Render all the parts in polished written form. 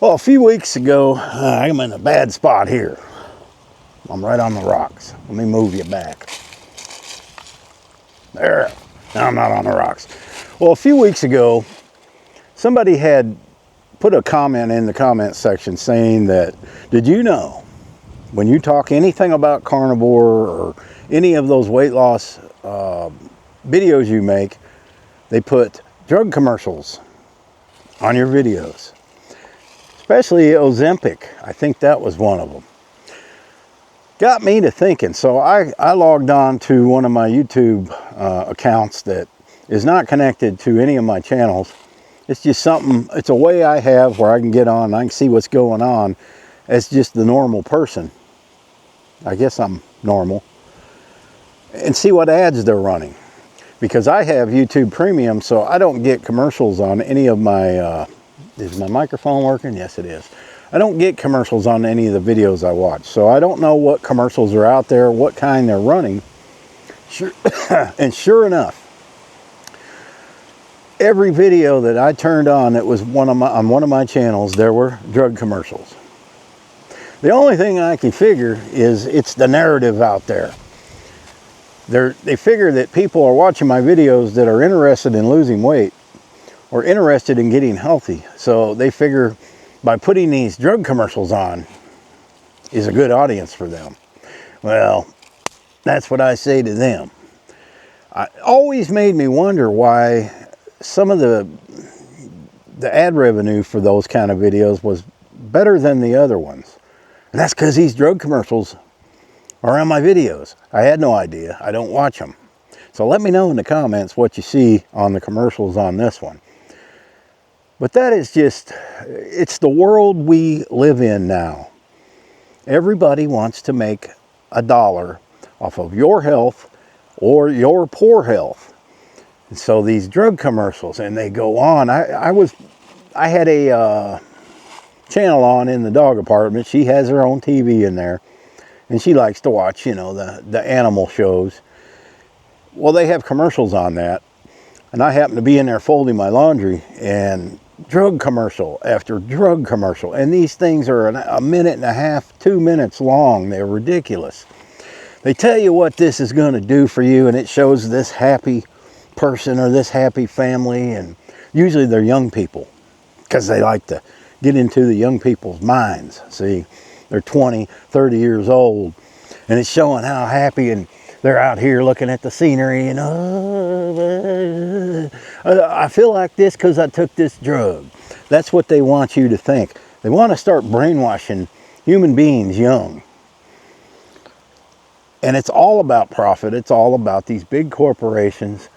Well, a few weeks ago, I'm in a bad spot here. I'm right on the rocks. Let me move you back. There. Now I'm not on the rocks. Well, a few weeks ago, somebody had put a comment in the comment section saying that, did you know, when you talk anything about carnivore or any of those weight loss videos you make, they put drug commercials on your videos. Especially Ozempic. I think that was one of them. Got me to thinking. So I logged on to one of my YouTube accounts that is not connected to any of my channels. It's just something, it's a way I have where I can get on and I can see what's going on as just the normal person. I guess I'm normal. And see what ads they're running. Because I have YouTube Premium, so I don't get commercials on any of my... is my microphone working? Yes, it is. I don't get commercials on any of the videos I watch. So I don't know what commercials are out there, what kind they're running. Sure, and sure enough, every video that I turned on that was on one of my channels, there were drug commercials. The only thing I can figure is it's the narrative out there. They figure that people are watching my videos that are interested in losing weight or interested in getting healthy. So they figure by putting these drug commercials on is a good audience for them. Well, that's what I say to them. It always made me wonder why some of the ad revenue for those kind of videos was better than the other ones. And that's because these drug commercials are on my videos. I had no idea. I don't watch them. So let me know in the comments what you see on the commercials on this one. But that is just, it's the world we live in now. Everybody wants to make $1 off of your health or your poor health. And so these drug commercials, and they go on. I had a channel on in the dog apartment. She has her own TV in there. And she likes to watch, you know, the animal shows. Well, they have commercials on that. And I happen to be in there folding my laundry, and drug commercial after drug commercial. And these things are a minute and a half, 2 minutes long. They're ridiculous. They tell you what this is going to do for you, and it shows this happy person or this happy family. And usually they're young people because they like to get into the young people's minds. See, they're 20, 30 years old, and it's showing how happy and they're out here looking at the scenery and I feel like this because I took this drug. That's what they want you to think. They want to start brainwashing human beings young. And it's all about profit. It's all about these big corporations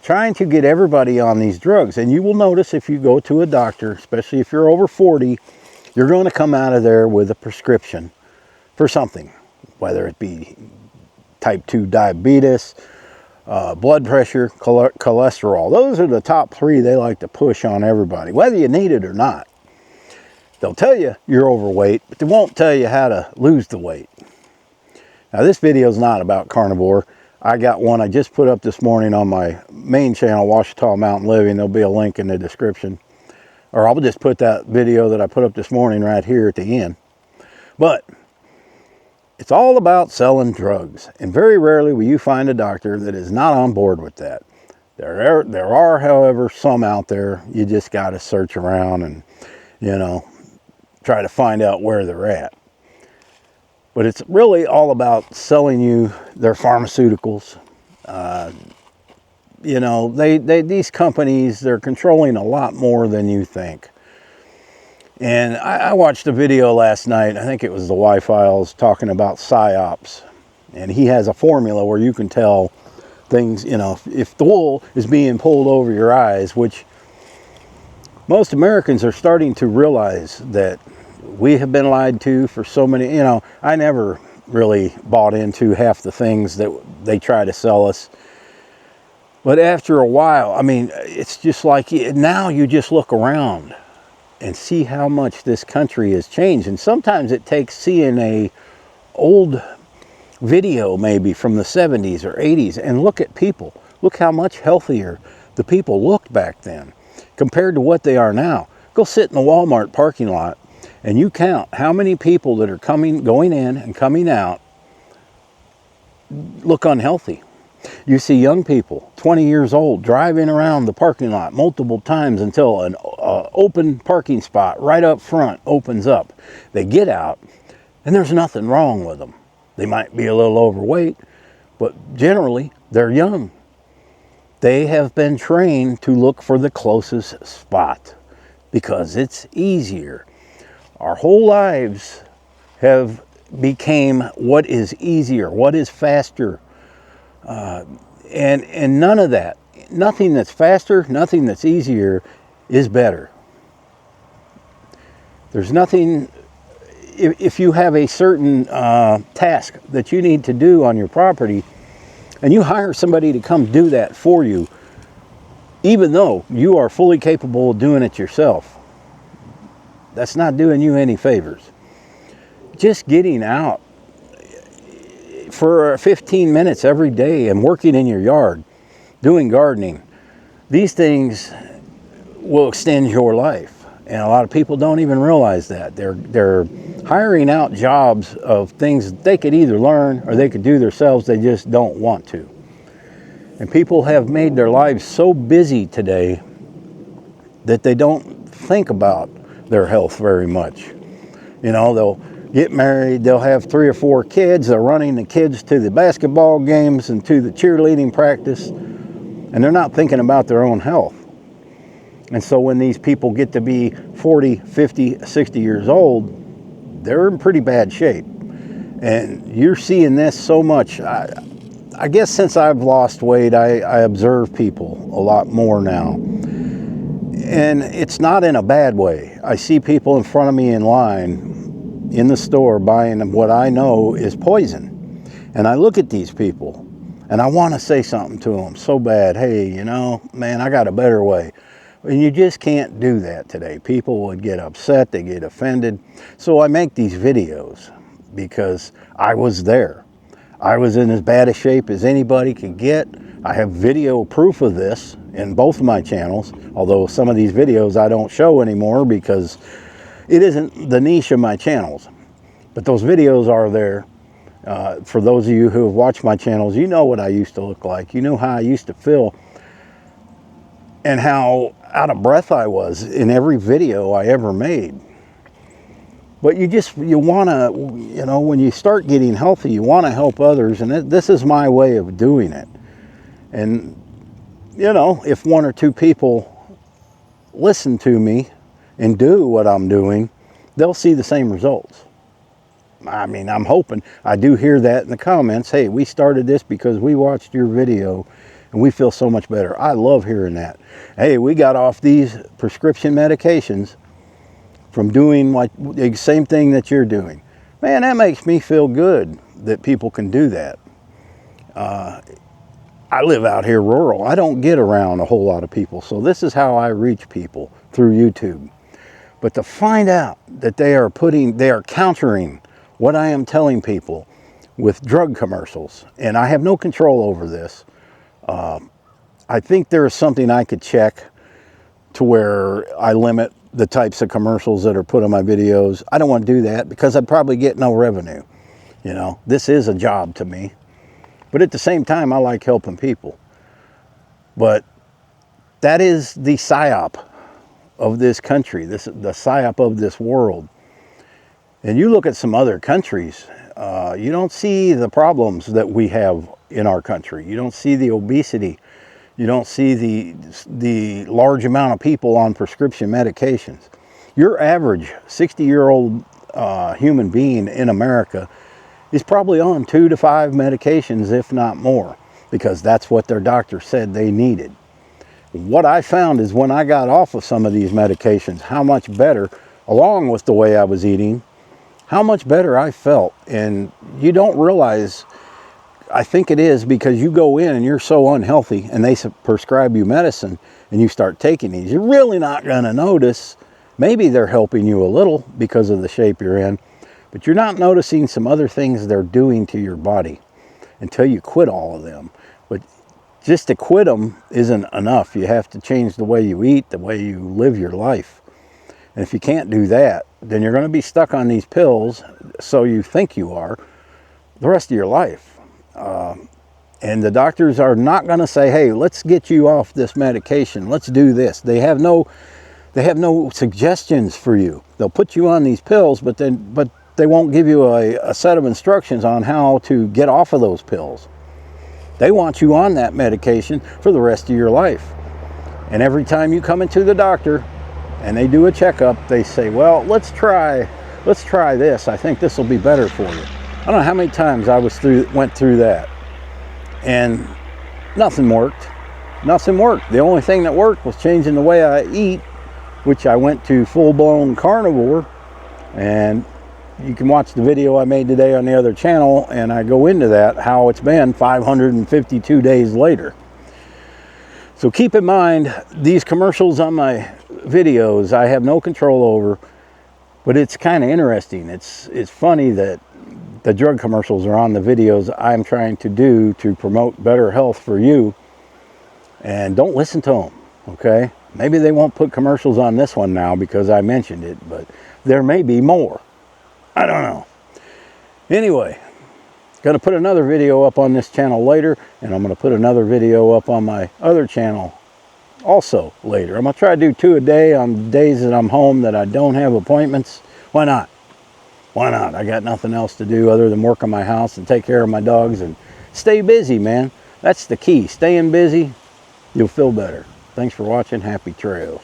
trying to get everybody on these drugs. And you will notice if you go to a doctor, especially if you're over 40, you're going to come out of there with a prescription for something, whether it be type 2 diabetes, blood pressure, cholesterol. Those are the top 3 they like to push on everybody, whether you need it or not. They'll tell you you're overweight, but they won't tell you how to lose the weight. Now, this video is not about carnivore. I got one I just put up this morning on my main channel, Ouachita Mountain Living. There'll be a link in the description. Or I'll just put that video that I put up this morning right here at the end. But it's all about selling drugs. And very rarely will you find a doctor that is not on board with that. There are, however, some out there. You just got to search around and, you know, try to find out where they're at. But it's really all about selling you their pharmaceuticals. You know, these companies, they're controlling a lot more than you think. And I watched a video last night, I think it was the Y-Files, talking about psyops. And he has a formula where you can tell things, you know, if the wool is being pulled over your eyes, which most Americans are starting to realize that we have been lied to for so many, you know, I never really bought into half the things that they try to sell us. But after a while, I mean, it's just like, now you just look around and see how much this country has changed. And sometimes it takes seeing a old video maybe from the 70s or 80s and look at people. Look how much healthier the people looked back then compared to what they are now. Go sit in the Walmart parking lot and you count how many people that are going in and coming out look unhealthy. You see young people, 20 years old, driving around the parking lot multiple times until an open parking spot right up front opens up. They get out, and there's nothing wrong with them. They might be a little overweight, but generally, they're young. They have been trained to look for the closest spot because it's easier. Our whole lives have became what is easier, what is faster, and none of that, nothing that's faster, nothing that's easier is better. There's nothing, if you have a certain task that you need to do on your property, and you hire somebody to come do that for you, even though you are fully capable of doing it yourself, that's not doing you any favors. Just getting out for 15 minutes every day and working in your yard, doing gardening, these things will extend your life. And a lot of people don't even realize that. They're hiring out jobs of things that they could either learn or they could do themselves. They just don't want to. And people have made their lives so busy today that they don't think about their health very much. You know, they'll get married, they'll have 3 or 4 kids, they're running the kids to the basketball games and to the cheerleading practice, and they're not thinking about their own health. And so when these people get to be 40, 50, 60 years old, they're in pretty bad shape. And you're seeing this so much. I guess since I've lost weight, I observe people a lot more now. And it's not in a bad way. I see people in front of me in line in the store buying what I know is poison. And I look at these people and I want to say something to them so bad. Hey, you know, man, I got a better way. And you just can't do that today. People would get upset, they get offended. So I make these videos because I was there. I was in as bad a shape as anybody could get. I have video proof of this in both of my channels, although some of these videos I don't show anymore because it isn't the niche of my channels. But those videos are there. For those of you who have watched my channels, you know what I used to look like. You know how I used to feel and how out of breath I was in every video I ever made. But you want to, you know, when you start getting healthy, you want to help others, and this is my way of doing it. And, you know, if 1 or 2 people listen to me and do what I'm doing, they'll see the same results. I mean, I'm hoping. I do hear that in the comments. Hey, we started this because we watched your video and we feel so much better. I love hearing that. Hey, we got off these prescription medications from doing the same thing that you're doing. Man, that makes me feel good that people can do that. I live out here rural. I don't get around a whole lot of people. So this is how I reach people, through YouTube. But to find out that they are countering what I am telling people with drug commercials, and I have no control over this. I think there is something I could check to where I limit the types of commercials that are put on my videos. I don't want to do that because I'd probably get no revenue. You know, this is a job to me. But at the same time, I like helping people. But that is the psyop of this country, the psyop of this world. And you look at some other countries, you don't see the problems that we have in our country. You don't see the obesity. You don't see the large amount of people on prescription medications. Your average 60-year-old human being in America is probably on 2 to 5 medications, if not more, because that's what their doctor said they needed. What I found is when I got off of some of these medications, how much better, along with the way I was eating, how much better I felt. And you don't realize, I think it is because you go in and you're so unhealthy and they prescribe you medicine and you start taking these, you're really not going to notice. Maybe they're helping you a little because of the shape you're in, but you're not noticing some other things they're doing to your body until you quit all of them. But just to quit them isn't enough. You have to change the way you eat, the way you live your life. And if you can't do that, then you're going to be stuck on these pills, so you think you are, the rest of your life. And the doctors are not going to say, hey, let's get you off this medication. Let's do this. They have no suggestions for you. They'll put you on these pills, but they won't give you a set of instructions on how to get off of those pills. They want you on that medication for the rest of your life. And every time you come into the doctor and they do a checkup, they say, well, let's try this. I think this will be better for you. I don't know how many times I went through that. And nothing worked. Nothing worked. The only thing that worked was changing the way I eat, which I went to full-blown carnivore. And you can watch the video I made today on the other channel, and I go into that, how it's been 552 days later. So keep in mind, these commercials on my videos, I have no control over, but it's kind of interesting. It's funny that the drug commercials are on the videos I'm trying to do to promote better health for you. And don't listen to them, okay? Maybe they won't put commercials on this one now because I mentioned it, but there may be more. I don't know. Anyway, going to put another video up on this channel later, and I'm going to put another video up on my other channel also later. I'm going to try to do 2 a day on days that I'm home that I don't have appointments. Why not? Why not? I got nothing else to do other than work on my house and take care of my dogs and stay busy, man. That's the key. Staying busy, you'll feel better. Thanks for watching. Happy trails.